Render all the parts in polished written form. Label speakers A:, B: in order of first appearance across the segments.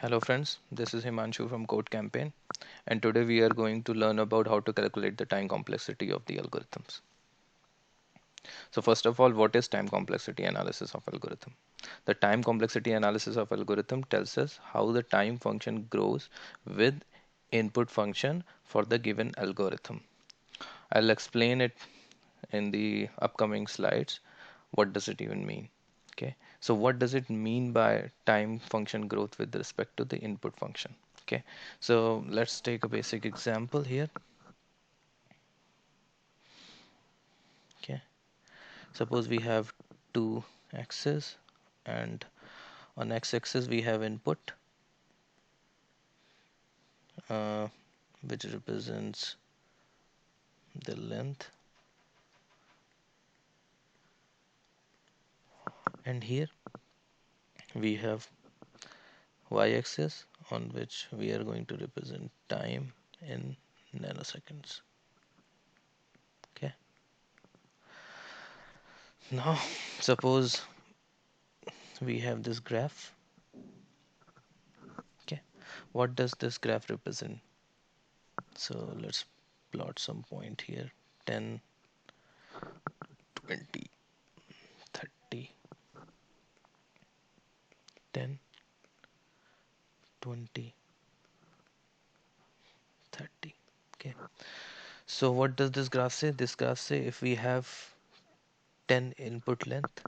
A: Hello friends, this is Himanshu from Code Campaign, and today we are going to learn about how to calculate the time complexity of the algorithms. So first of all, what is time complexity analysis of algorithm? The time complexity analysis of algorithm tells us how the time function grows with input function for the given algorithm. I'll explain it in the upcoming slides. What does it even mean? Okay, so what does it mean by time function growth with respect to the input function? Okay, so let's take a basic example here. Okay, suppose we have two axes, and on x-axis we have input, uh, which represents the length, and here we have y-axis on which we are going to represent time in nanoseconds. Okay, now suppose we have this graph. Okay, what does this graph represent? So let's plot some point here: 10, 20, 30, 10, 20, 30. Okay, so what does this graph say? This graph say if we have 10 input length,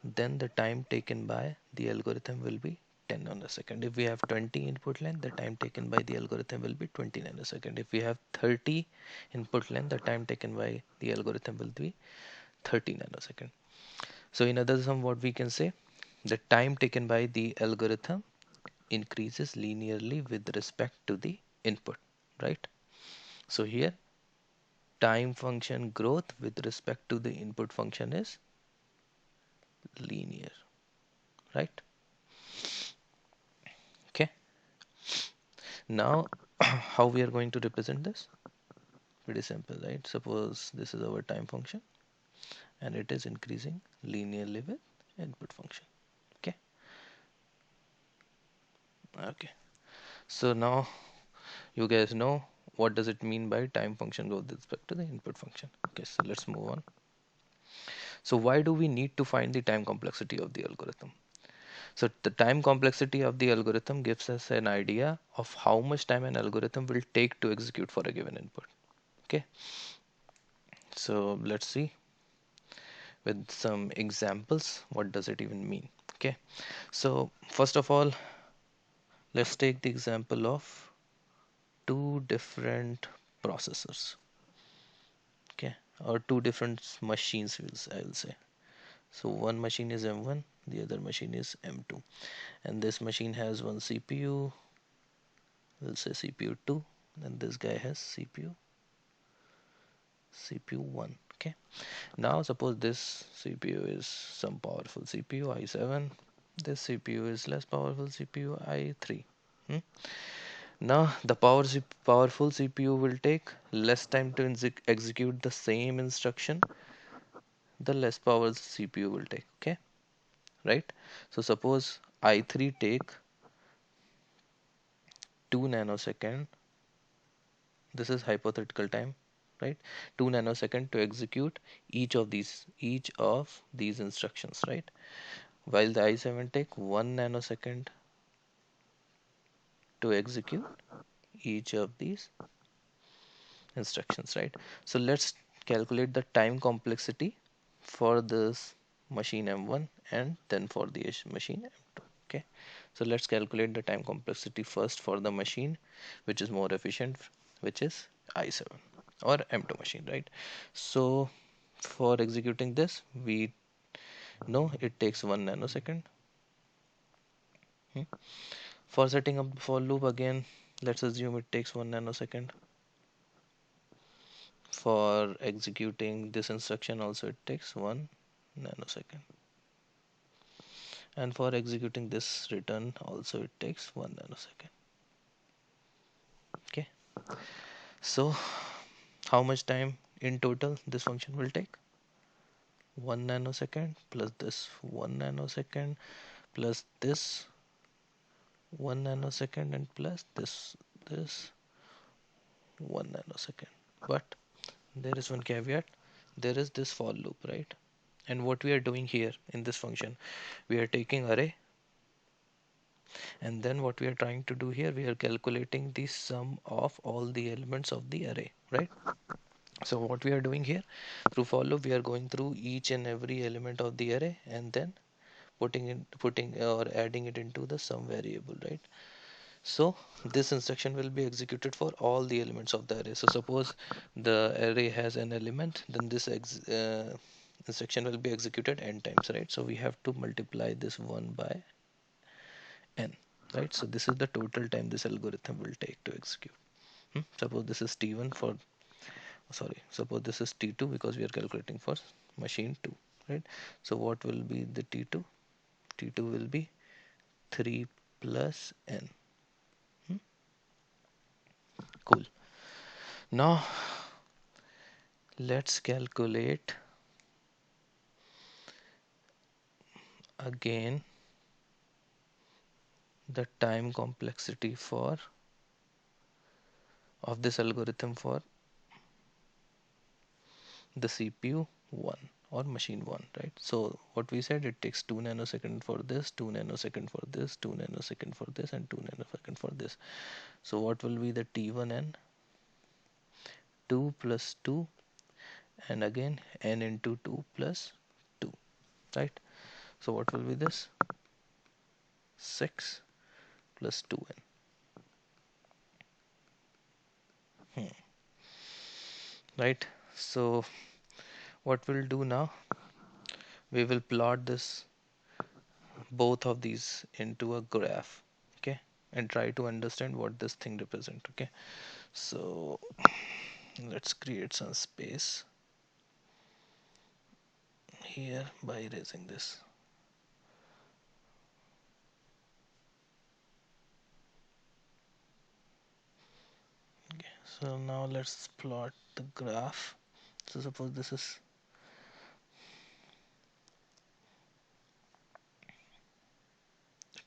A: then the time taken by the algorithm will be 10 nanosecond. If we have 20 input length, the time taken by the algorithm will be 20 nanosecond. If we have 30 input length, the time taken by the algorithm will be 30 nanosecond. So in other sum, what we can say, the time taken by the algorithm increases linearly with respect to the input, right? So here time function growth with respect to the input function is linear, right? Okay, now how we are going to represent this? Pretty simple, right? Suppose this is our time function and it is increasing linearly with input function. Okay, okay, so now you guys know what does it mean by time function growth with respect to the input function. Okay, so let's move on. So why do we need to find the time complexity of the algorithm? So the time complexity of the algorithm gives us an idea of how much time an algorithm will take to execute for a given input. Okay, so let's see with some examples what does it even mean. Okay, so first of all, let's take the example of two different processors. Okay, or two different machines, I will say. So one machine is M1, the other machine is M2, and this machine has one CPU, we'll say CPU 2, and this guy has CPU 1. Okay, now suppose this CPU is some powerful CPU i7, this CPU is less powerful CPU i3. hmm? Now the powerful CPU will take less time to execute the same instruction, the less power CPU will take. Okay, right? So suppose i3 take 2 nanosecond, this is hypothetical time, right? 2 nanosecond to execute each of these instructions, right? While the i7 take 1 nanosecond to execute each of these instructions, right? So let's calculate the time complexity for this machine M1 and then for the machine M2. Okay, so let's calculate the time complexity first for the machine which is more efficient, which is i7 or M2 machine, right? So for executing this, we know it takes 1 nanosecond. For setting up the for loop, again, let's assume it takes 1 nanosecond. For executing this instruction also it takes 1 nanosecond, and for executing this return also it takes 1 nanosecond. Okay, so how much time in total this function will take? 1 nanosecond plus this 1 nanosecond plus this 1 nanosecond and plus this 1 nanosecond. But there is one caveat. There is this for loop, right? And what we are doing here in this function, we are taking array, and then what we are trying to do here, we are calculating the sum of all the elements of the array, right? So what we are doing here, through for loop, we are going through each and every element of the array and then putting or adding it into the sum variable, right? So this instruction will be executed for all the elements of the array. So suppose the array has an element, then this instruction will be executed n times, right? So we have to multiply this 1 by n, right? So this is the total time this algorithm will take to execute. Suppose this is t1 for, sorry, suppose this is t2 because we are calculating for machine 2, right? So what will be the t2? T2 will be 3 plus n. Cool. Now let's calculate again the time complexity for of this algorithm for the CPU 1 or machine 1, right? So what we said, it takes 2 nanosecond for this, 2 nanosecond for this, 2 nanosecond for this, and 2 nanosecond for this. So what will be the T1n? 2 plus 2, and again n into 2 plus 2, right? So what will be this? 6 plus 2n. Right? So what we'll do now, we will plot this, both of these into a graph, okay, and try to understand what this thing represent. Okay, so let's create some space here by erasing this. Okay, so now let's plot the graph. So suppose this is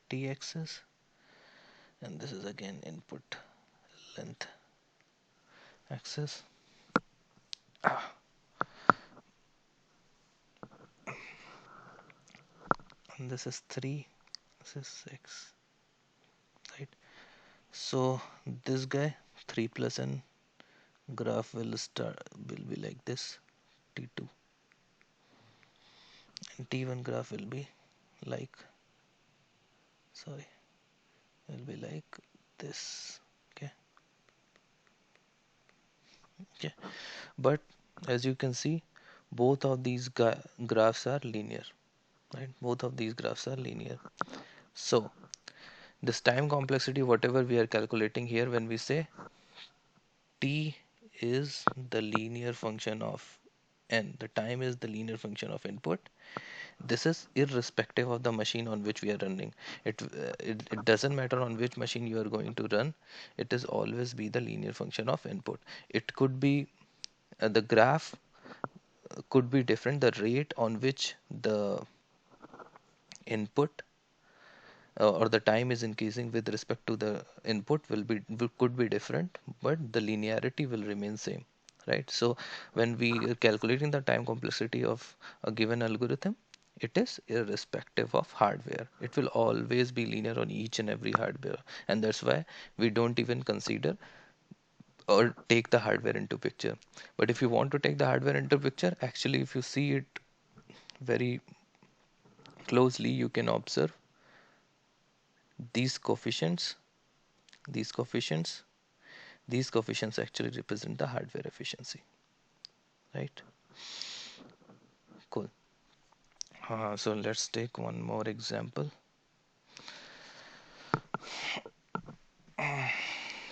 A: t-axis and this is again input length axis. And this is 3, this is 6, right? So this guy 3 plus n graph will be like this, t2, and t1 graph will be like, sorry, will be like this. Okay, okay, but as you can see, both of these graphs are linear, right? Both of these graphs are linear. So this time complexity, whatever we are calculating here, when we say t is the linear function of n, the time is the linear function of input. This is irrespective of the machine on which we are running. It doesn't matter on which machine you are going to run. It is always be the linear function of input. It could be the graph could be different. The rate on which the input or the time is increasing with respect to the input could be different, but the linearity will remain same, right? So when we are calculating the time complexity of a given algorithm, it is irrespective of hardware. It will always be linear on each and every hardware, and that's why we don't even consider or take the hardware into picture. But if you want to take the hardware into picture, actually if you see it very closely, you can observe these coefficients, these coefficients, these coefficients actually represent the hardware efficiency, right? Cool. So let's take one more example.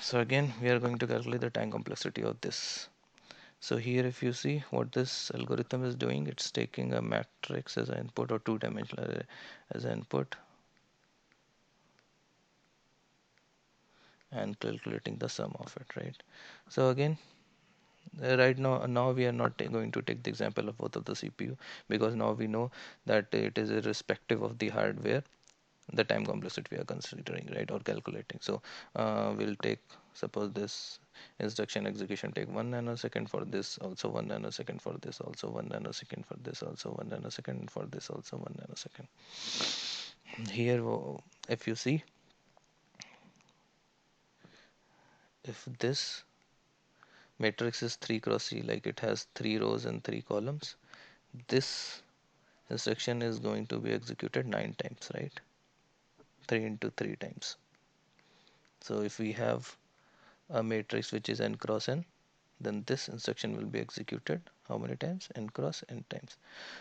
A: So again, we are going to calculate the time complexity of this. So here, if you see what this algorithm is doing, it's taking a matrix as an input or two-dimensional array as an input and calculating the sum of it, right? So again, right now we are not going to take the example of both of the CPU, because now we know that it is irrespective of the hardware. the time complexity we are considering, right, or calculating. So we'll take, suppose this instruction execution take 1 nanosecond, for this also 1 nanosecond, for this also 1 nanosecond, for this also 1 nanosecond, for this also 1 nanosecond. Here, if you see, if this matrix is 3 cross 3, like it has 3 rows and 3 columns, this instruction is going to be executed 9 times, right? 3 into 3 times. So if we have a matrix which is n cross n, then this instruction will be executed how many times? N cross n times.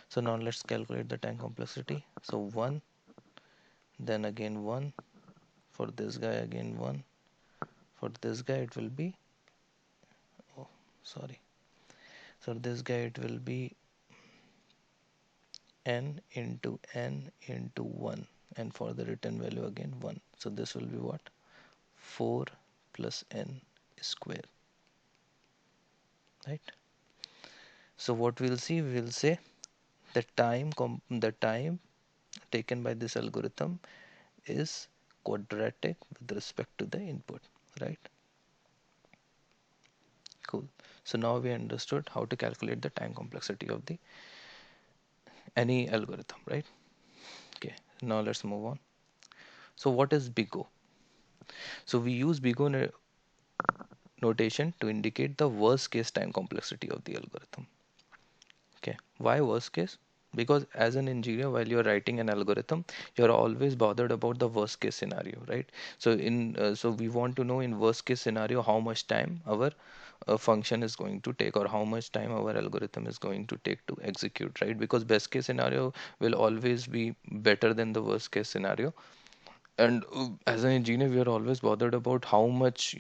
A: So now let's calculate the time complexity. So 1, then again 1, for this guy again 1, for this guy it will be, oh sorry, so this guy it will be n into 1, and for the return value again 1. So this will be what? 4 plus n square, right? So what we'll see, we'll say the time taken by this algorithm is quadratic with respect to the input, right? Cool. So now we understood how to calculate the time complexity of the any algorithm, right? Okay, now let's move on. So what is big O? So we use big O notation to indicate the worst case time complexity of the algorithm. Okay, why worst case? Because as an engineer, while you're writing an algorithm, you're always bothered about the worst case scenario, right? So we want to know in worst case scenario how much time our function is going to take, or how much time our algorithm is going to take to execute, right? Because best case scenario will always be better than the worst case scenario. And as an engineer, we are always bothered about how much,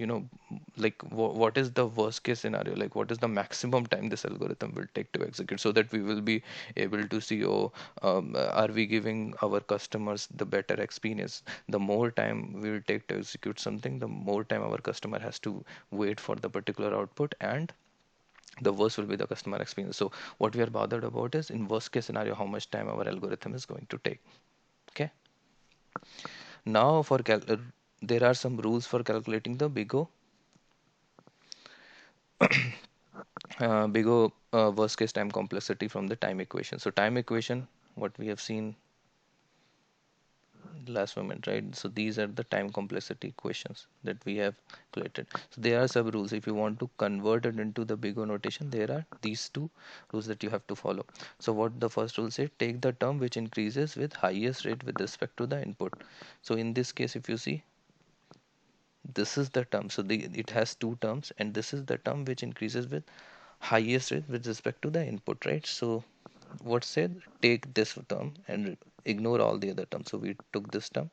A: like what is the worst case scenario, like what is the maximum time this algorithm will take to execute, so that we will be able to see, oh, are we giving our customers the better experience? The more time we will take to execute something, the more time our customer has to wait for the particular output, and the worst will be the customer experience. So what we are bothered about is in worst case scenario how much time our algorithm is going to take. Okay, now there are some rules for calculating the big O worst case time complexity from the time equation. So time equation, what we have seen last moment, right? So these are the time complexity equations that we have calculated. So there are sub rules. If you want to convert it into the big O notation, there are these two rules that you have to follow. So what the first rule says, take the term which increases with highest rate with respect to the input. So in this case, if you see, this is the term. So it has two terms, and this is the term which increases with highest rate with respect to the input, right? So what said, take this term and ignore all the other terms. So we took this term,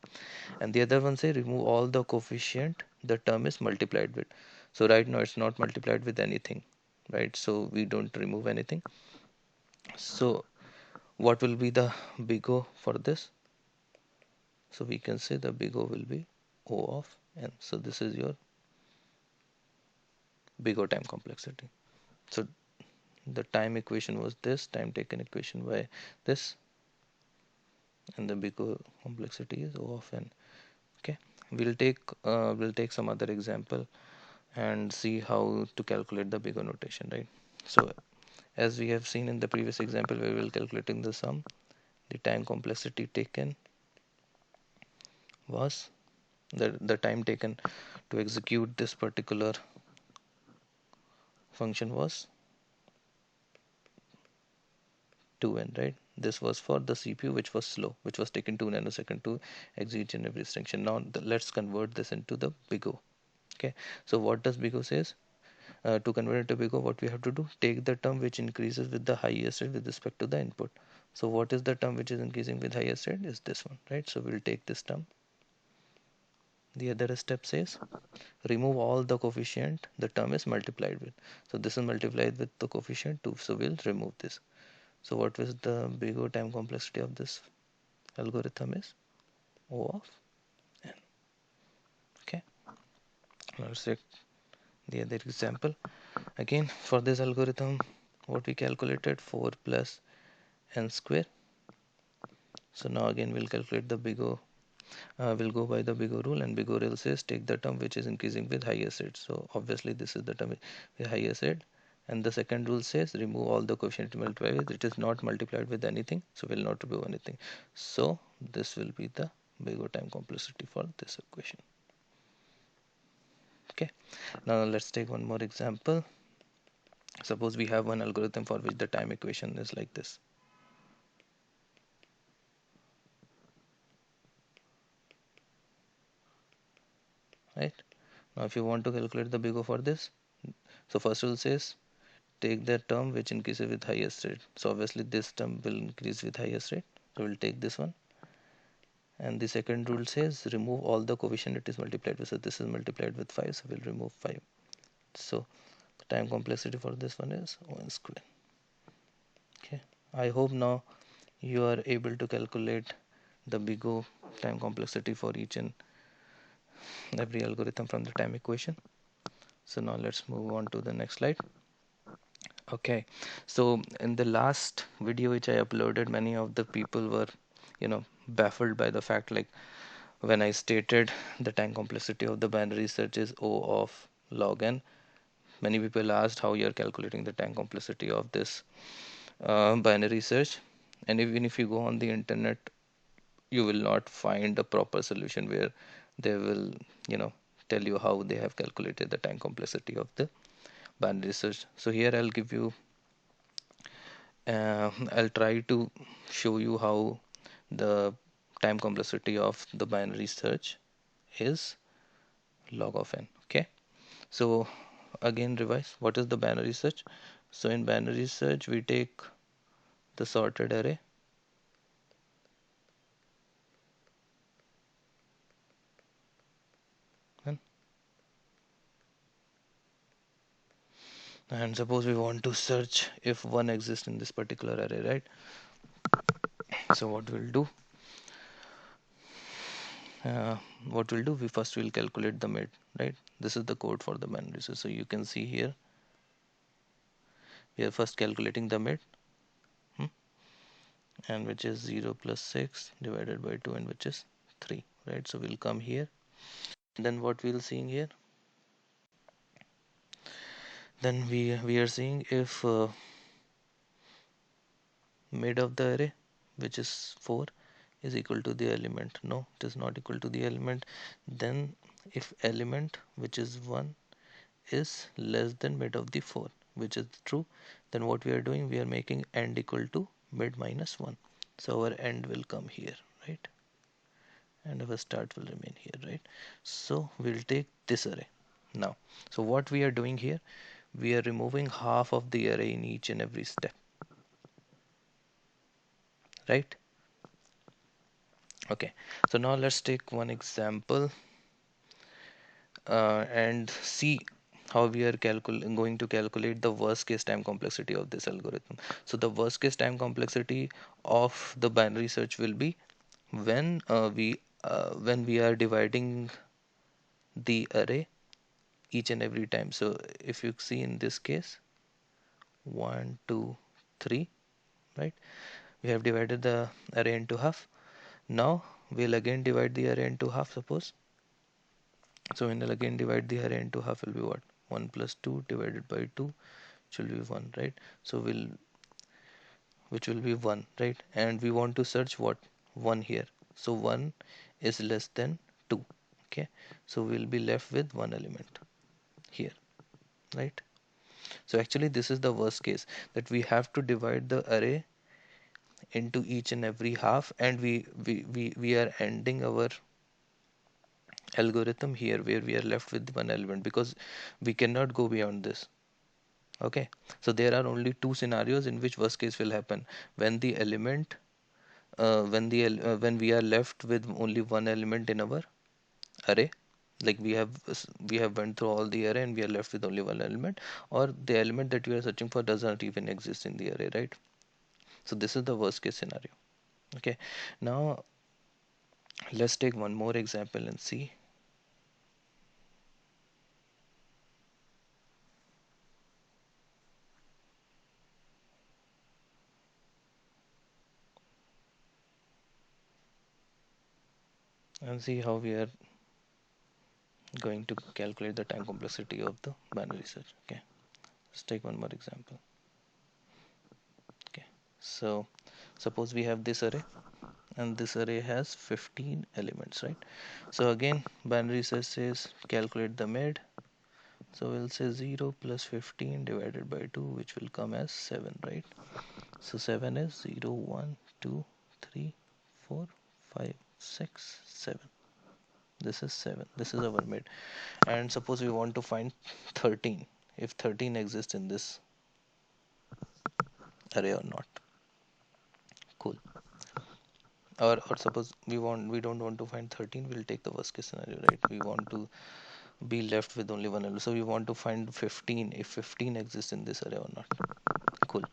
A: and the other one say remove all the coefficient the term is multiplied with. So right now it's not multiplied with anything, right? So we don't remove anything. So what will be the big O for this? So we can say the big O will be O of n. So this is your big O time complexity. So the time equation was this, time taken equation by this, and the big O complexity is O of n. Okay, we'll take some other example and see how to calculate the big O notation, right? So as we have seen in the previous example, we will calculating the sum. The time complexity taken was the time taken to execute this particular function was 2n, right? This was for the CPU, which was slow, which was taking 2 nanosecond to execute in every instruction. Now let's convert this into the big O. Okay, so what does big O says? To convert it to big O, what we have to do? Take the term which increases with the highest rate with respect to the input. So what is the term which is increasing with highest rate? Is this one, right? So we'll take this term. The other step says remove all the coefficient the term is multiplied with. So this is multiplied with the coefficient 2. So we'll remove this. So what is the big O time complexity of this algorithm is O of n. Okay, now let's take the other example. Again, for this algorithm, what we calculated 4 plus n square. So now again we'll calculate the big O we'll go by the bigger rule, and bigger rule says take the term which is increasing with highest rate. So obviously this is the term with highest rate. And the second rule says remove all the coefficient multiplied with. It is not multiplied with anything, so will not remove anything. So this will be the bigger time complexity for this equation. Okay, now let's take one more example. Suppose we have one algorithm for which the time equation is like this. Right, now if you want to calculate the big O for this, so first rule says take the term which increases with highest rate. So obviously this term will increase with highest rate, so we'll take this one. And the second rule says remove all the coefficient it is multiplied with. So this is multiplied with 5, so we'll remove 5. So the time complexity for this one is 1 square. Okay, I hope now you are able to calculate the big O time complexity for each and every algorithm from the time equation. So now let's move on to the next slide. Okay, so in the last video which I uploaded, many of the people were, baffled by the fact, like when I stated the time complexity of the binary search is O of log n. Many people asked how you're calculating the time complexity of this binary search, and even if you go on the internet, you will not find a proper solution where they will, tell you how they have calculated the time complexity of the binary search. So here I'll try to show you how the time complexity of the binary search is log of n. Okay, so again revise, what is the binary search? So in binary search we take the sorted array, and suppose we want to search if one exists in this particular array, right? So uh, what we'll do, we first will calculate the mid, right? This is the code for the binary search. So you can see here we are first calculating the mid, and which is 0 plus 6 divided by 2, and which is 3, right? So we'll come here, then what we'll seeing here, then we are seeing if mid of the array, which is 4, is equal to the element. No, it is not equal to the element. Then if element, which is 1, is less than mid of the 4, which is true, then what we are doing, we are making end equal to mid minus 1. So our end will come here, right? And our start will remain here, right? So we'll take this array now. So what we are doing here, we are removing half of the array in each and every step, right? Okay, so now let's take one example and see how we are going to calculate the worst case time complexity of this algorithm. So the worst case time complexity of the binary search will be when we are dividing the array each and every time. So if you see in this case, 1 2 3, right? We have divided the array into half. Now we'll again divide the array into half, suppose. So when I'll again divide the array into half, will be what? 1 plus 2 divided by 2, which will be 1, right? So which will be 1, right? And we want to search what? 1 here. So 1 is less than 2. Okay, so we'll be left with one element here, right? So actually this is the worst case, that we have to divide the array into each and every half, and we are ending our algorithm here where we are left with one element, because we cannot go beyond this. Okay, so there are only two scenarios in which worst case will happen: when the element when we are left with only one element in our array, like we have went through all the array and we are left with only one element, or the element that we are searching for does not even exist in the array, right? So this is the worst case scenario. Okay, now let's take one more example and see. and see how we are going to calculate the time complexity of the binary search. Okay, let's take one more example. Okay, so suppose we have this array, and this array has 15 elements, right? So again, binary search says calculate the mid. So we'll say 0 plus 15 divided by 2, which will come as 7, right? So 7 is 0, 1, 2, 3, 4, 5, 6, 7. This is 7. This is our mid. And suppose we want to find 13. If 13 exists in this array or not. Cool. Or suppose we don't want to find 13, we'll take the worst case scenario, right? We want to be left with only one element. So we want to find 15 if 15 exists in this array or not. Cool.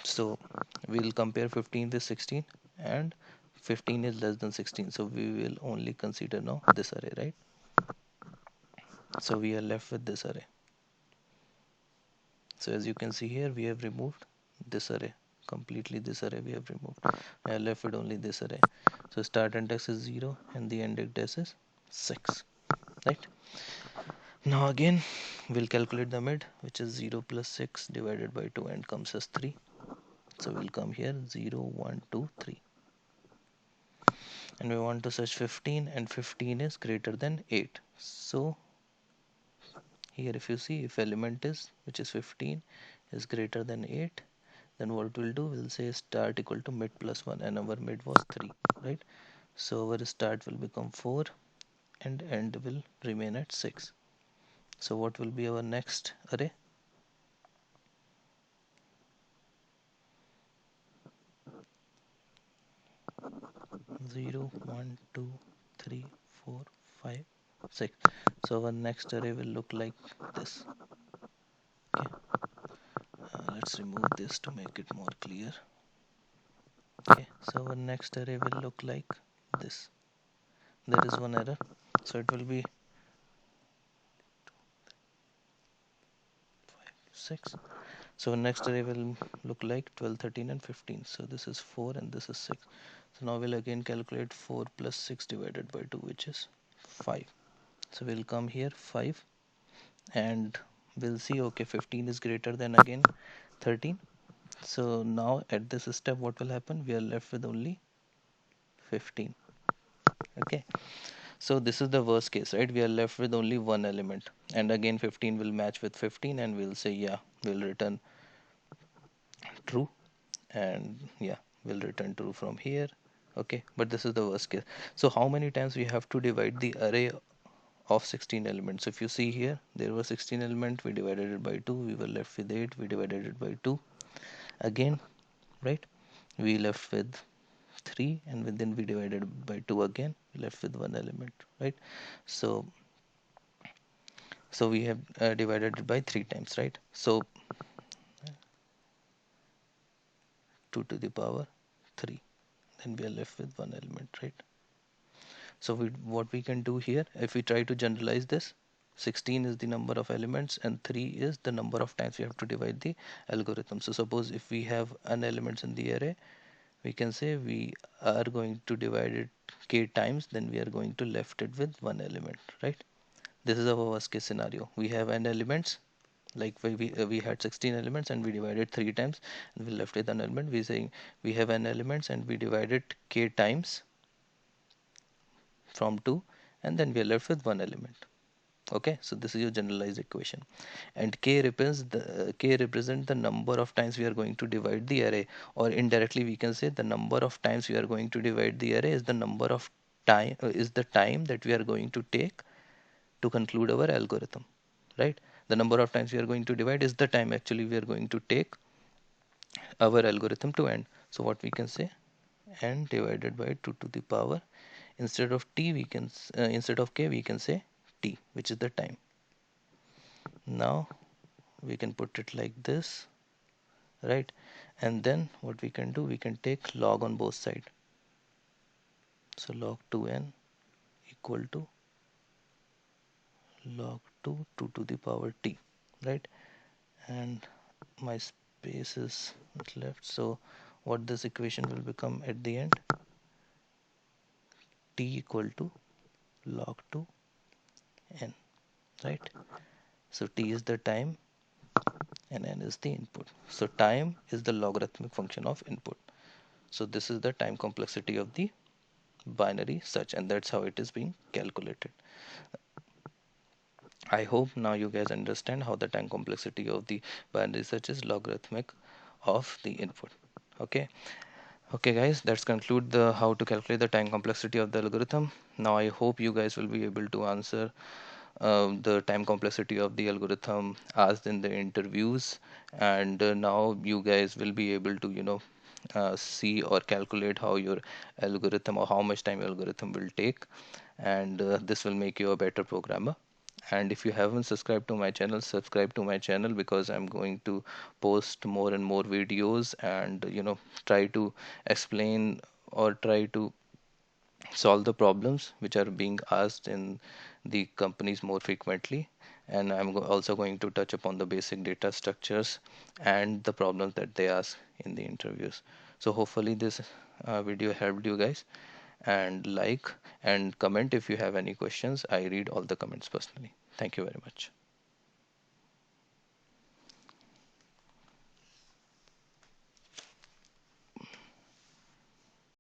A: So we'll compare 15 with 16, and 15 is less than 16. So we will only consider now this array, right? So we are left with this array. So as you can see here, we have removed this array. Completely this array we have removed. I are left with only this array. So start index is 0 and the end index is 6. Right? Now again, we'll calculate the mid, which is 0 plus 6 divided by 2 and comes as 3. So we'll come here 0, 1, 2, 3. And we want to search 15, and 15 is greater than 8. So here if you see, if element is, which is 15, is greater than 8, then what we'll do, we'll say start equal to mid plus 1, and our mid was 3, right? So our start will become 4 and end will remain at 6. So what will be our next array? 0, 1, 2, 3, 4, 5, 6. So our next array will look like this. Okay. Let's remove this to make it more clear. Okay, so our next array will look like this. There is one error, so it will be 6. So next array will look like 12, 13 and 15. So this is 4 and this is 6. So now we'll again calculate 4 plus 6 divided by 2, which is 5. So we'll come here 5 and we'll see, okay, 15 is greater than again 13. So now at this step what will happen? We are left with only 15. Okay. So this is the worst case, right? We are left with only one element, and again 15 will match with 15, and we'll say yeah, we'll return true, and yeah, we'll return true from here. Okay, but this is the worst case. So how many times we have to divide the array of 16 elements? If you see here, there were 16 elements, we divided it by 2, we were left with 8, we divided it by 2 again, right? We left with 3, and then we divided by 2 again, we left with one element, right? So we have divided it by 3 times, right? So 2 to the power 3, then we are left with one element, right? So what we can do here, if we try to generalize this, 16 is the number of elements and 3 is the number of times we have to divide the algorithm. So suppose if we have n elements in the array, we can say we are going to divide it k times, then we are going to left it with one element, right? This is our worst case scenario. We have n elements, like we had 16 elements and we divided 3 times and we left with an element. We saying we have n elements and we divided k times from 2, and then we are left with one element. Okay, so this is your generalized equation, and k represent the number of times we are going to divide the array, or indirectly we can say the number of times we are going to divide the array is the number of time is the time that we are going to take to conclude our algorithm, right? The number of times we are going to divide is the time actually we are going to take our algorithm to end. So what we can say, n divided by 2 to the power, instead of t we can instead of k we can say t, which is the time. Now we can put it like this, right? And then what we can do, we can take log on both sides. So log 2n equal to log 2 to the power t, right? And my space is left, so what this equation will become at the end, t equal to log 2 n, right? So t is the time and n is the input. So time is the logarithmic function of input. So this is the time complexity of the binary search, and that's how it is being calculated. I hope now you guys understand how the time complexity of the binary search is logarithmic of the input. Okay. Okay guys, that's conclude the how to calculate the time complexity of the algorithm. Now I hope you guys will be able to answer the time complexity of the algorithm asked in the interviews, and now you guys will be able to see or calculate how your algorithm or how much time your algorithm will take, and this will make you a better programmer. And if you haven't subscribed to my channel, subscribe to my channel, because I'm going to post more and more videos, and try to explain or try to solve the problems which are being asked in the companies more frequently. And also going to touch upon the basic data structures and the problems that they ask in the interviews. So hopefully this video helped you guys, and like and comment if you have any questions. I read all the comments personally. Thank you very much.